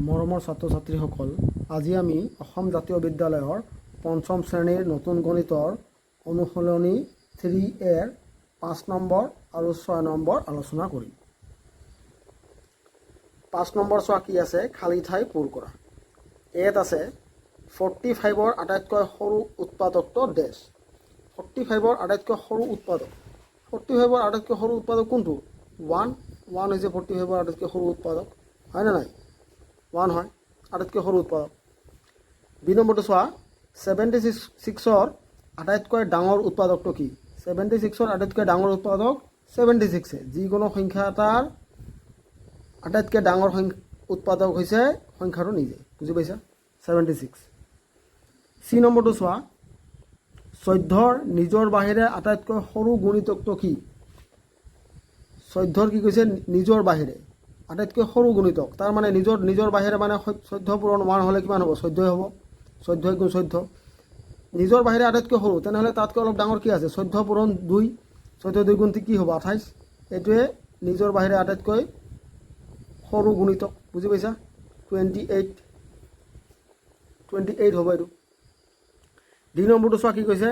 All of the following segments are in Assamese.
মৰমৰ ছাত্ৰ ছাত্ৰীসকল, আজি আমি অসম জাতীয় বিদ্যালয়ৰ পঞ্চম শ্ৰেণীৰ নতুন গণিতৰ অনুশীলনী 3A ৰ 5 নম্বৰ আৰু 6 নম্বৰ আলোচনা কৰিম। 5 নম্বৰ চোৱা কি আছে, খালী ঠাই পূৰ কৰা। ইয়াত আছে 45ৰ আটাইতকৈ সৰু উৎপাদকটো ডেছ। 45ৰ আটাইতকৈ সৰু উৎপাদক, 45ৰ আটাইতকৈ সৰু উৎপাদক কোনটো? 1 হৈছে 45ৰ আটাইতকৈ সৰু উৎপাদক, হয়নে নাই? 1 হয় আটাইতকৈ সৰু উৎপাদক। বি নম্বৰটো চোৱা, 76ৰ আটাইতকৈ ডাঙৰ উৎপাদকটো কি? 76ৰ আটাইতকৈ ডাঙৰ উৎপাদক 76। যিকোনো সংখ্যা এটাৰ আটাইতকৈ ডাঙৰ উৎপাদক হৈছে সংখ্যাটো নিজে, বুজি পাইছা? 76। চি নম্বৰটো চোৱা, 14ৰ নিজৰ বাহিৰে আটাইতকৈ সৰু গুণিতকটো কি? 14ৰ কি কৈছে? নিজৰ বাহিৰে আটাইতকৈ সৰু গুণিতক। তাৰ মানে নিজৰ বাহিৰে মানে 14 পূৰণ 1 হ'লে কিমান হ'ব? 14 হ'ব। 14 গুণ 14, নিজৰ বাহিৰে আটাইতকৈ সৰু, তেনেহ'লে তাতকৈ অলপ ডাঙৰ কি আছে? 14 পূৰণ 2, 14 2 গুণ কি হ'ব? 28। এইটোৱে নিজৰ বাহিৰে আটাইতকৈ সৰু গুণিতক, বুজি পাইছা? 28 হ'ব এইটো। ডি নম্বৰটো চোৱা কি কৈছে,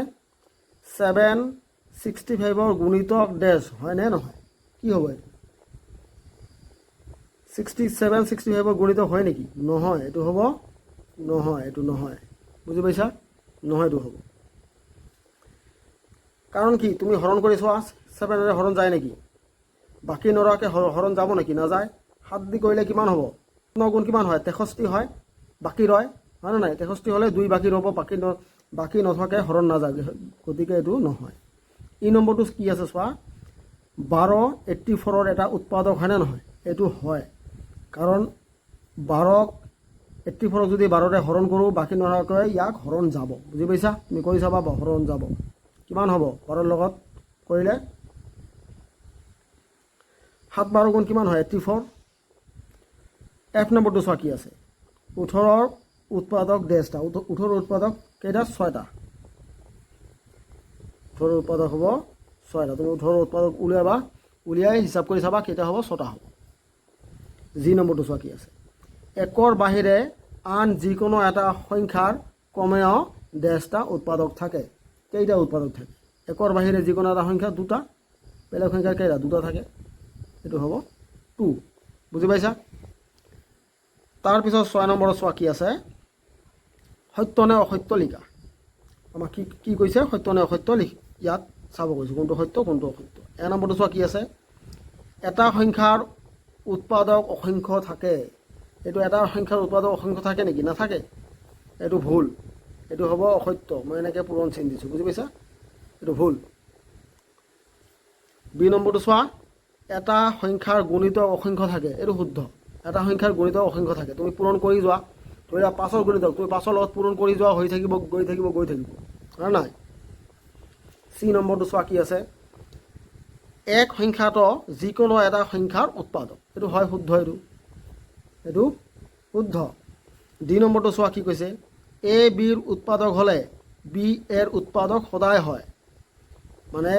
765ৰ গুণিতক ডেছ, হয়নে নহয়? কি হ'ব এইটো? 65ৰ গুণিতক হয় নেকি? নহয়, এইটো হ'ব নহয়, এইটো নহয়, বুজি পাইছা? নহয়, এইটো হ'ব। কাৰণ কি? তুমি হৰণ কৰি চোৱা, 7ৰে হৰণ যায় নেকি? বাকী নৰাকৈ হৰণ যাব নেকি? নাযায়। 7 দি কৰিলে কিমান হ'ব? 9 গুণ কিমান হয়? 63 হয়। বাকী ৰয়, হয়নে নাই? 63 হ'লে 2 বাকী ৰ'ব, বাকী নথকাকৈ হৰণ নাযায়, গতিকে এইটো নহয়। ই নম্বৰটো কি আছে চোৱা, 1284ৰ এটা উৎপাদক হয়নে নহয়? এইটো হয়, কাৰণ 12ক 84ক যদি 12ৰে হৰণ কৰোঁ, বাকী নথকাকৈ ইয়াক হৰণ যাব, বুজি পাইছা? তুমি কৰি চাবা, হৰণ যাব। কিমান হ'ব 12ৰ লগত কৰিলে? 7 12 গুণ কিমান হয়? 84। এফ নম্বৰটো চোৱা কি আছে, 18ৰ উৎপাদক ডেছটা। 18ৰ উৎপাদক কেইটা? 6টা। 18ৰ উৎপাদক হ'ব 6টা। তুমি 18ৰ উৎপাদক উলিয়াবা, উলিয়াই হিচাপ কৰি চাবা কেইটা হ'ব? 6টা হ'ব। জি নম্বৰটো চোৱা কি আছে, 1ৰ বাহিৰে আন যিকোনো এটা সংখ্যাৰ কমেও ডেছটা উৎপাদক থাকে। কেইটা উৎপাদক থাকে? 1ৰ বাহিৰে যিকোনো এটা সংখ্যা 2টা, বেলেগ সংখ্যাৰ কেইটা? 2টা থাকে। এইটো হ'ব 2, বুজি পাইছা? তাৰপিছত 6 নম্বৰত চোৱা কি আছে, সত্য নে অসত্য লিখা। আমাক কি কৈছে? সত্য নে অসত্য ইয়াত চাব কৈছোঁ, কোনটো সত্য কোনটো অসত্য। এ নম্বৰটো চোৱা কি আছে, এটা সংখ্যাৰ উৎপাদক অসংখ্য থাকে। এইটো এটা সংখ্যাৰ উৎপাদক অসংখ্য থাকে নেকি? নাথাকে, এইটো ভুল, এইটো হ'ব অসত্য। মই এনেকৈ পূৰণ চিন দিছোঁ, বুজি পাইছা? এইটো ভুল। বি নম্বৰটো চোৱা, এটা সংখ্যাৰ গুণিতক অসংখ্য থাকে, এইটো শুদ্ধ। এটা সংখ্যাৰ গুণিতক অসংখ্য থাকে, তুমি পূৰণ কৰি যোৱা, ধৰি লোৱা 5ৰ গুণিতক, তুমি 5ৰ লগত পূৰণ কৰি যোৱা, হৈ থাকিব, গৈ থাকিব, হয় নাই? চি নম্বৰটো চোৱা কি আছে, এক সংখ্যাটো যিকোনো এটা সংখ্যাৰ উৎপাদক, এইটো হয় শুদ্ধ, এইটো শুদ্ধ। ডি নম্বৰটো চোৱা কি কৈছে, এ বিৰ উৎপাদক হ'লে বি এৰ উৎপাদক সদায় হয়। মানে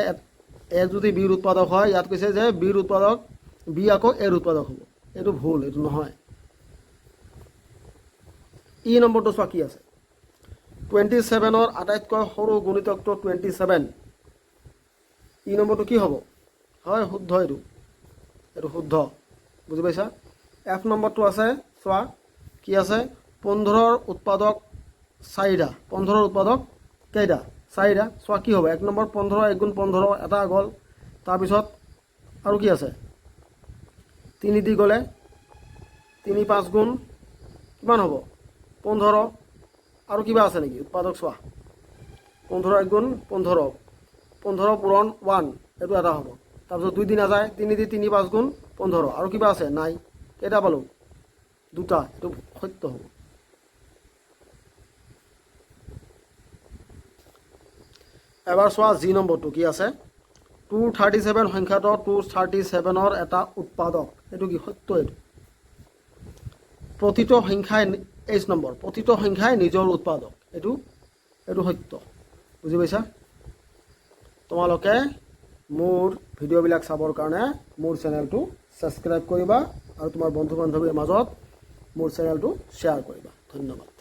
এ যদি বিৰ উৎপাদক হয়, ইয়াত কৈছে যে বিৰ উৎপাদক বি আকৌ এৰ উৎপাদক হ'ব, এইটো ভুল, এইটো নহয়। ই নম্বৰটো চোৱা কি আছে, 27ৰ আটাইতকৈ সৰু গুণিতকটো 27। ই নম্বৰটো কি হ'ব? হয় শুদ্ধ, এইটো শুদ্ধ, বুজি পাইছা? এফ নম্বৰটো আছে চোৱা কি আছে, 15ৰ উৎপাদক 4টা। 15ৰ উৎপাদক কেইটা? 4টা। চোৱা কি হ'ব, 1 নম্বৰ 15, 1 গুণ 15, এটা গ'ল। তাৰপিছত আৰু কি আছে, 3 দি গ'লে 3 5 গুণ কিমান হ'ব? 15। আৰু কিবা আছে নেকি উৎপাদক? চোৱা 15 1 গুণ 15, 15 পূৰণ 1, এইটো এটা হ'ব। তাৰপিছত 2 দি নাযায়, 3 দি 3 5 গুণ 15, আৰু কিবা আছে? নাই। কেইটা পালোঁ? 2টা, এইটো সত্য হ'ব। এবাৰ চোৱা জি নম্বৰটো কি আছে, 237 সংখ্যাটো 237ৰ এটা উৎপাদক, এইটো কি? সত্য। এইটো প্ৰতিটো সংখ্যাই, 8 নম্বৰ, প্ৰতিটো সংখ্যাই নিজৰ উৎপাদক, এইটো সত্য, বুজি পাইছা? তোমালোকে মোৰ ভিডিঅ'বিলাক চাবৰ কাৰণে মোৰ চেনেলটো ছাবস্ক্ৰাইব কৰিবা, আৰু তোমাৰ বন্ধু বান্ধৱীৰ মাজত মোৰ চেনেলটো শ্বেয়াৰ কৰিবা। ধন্যবাদ।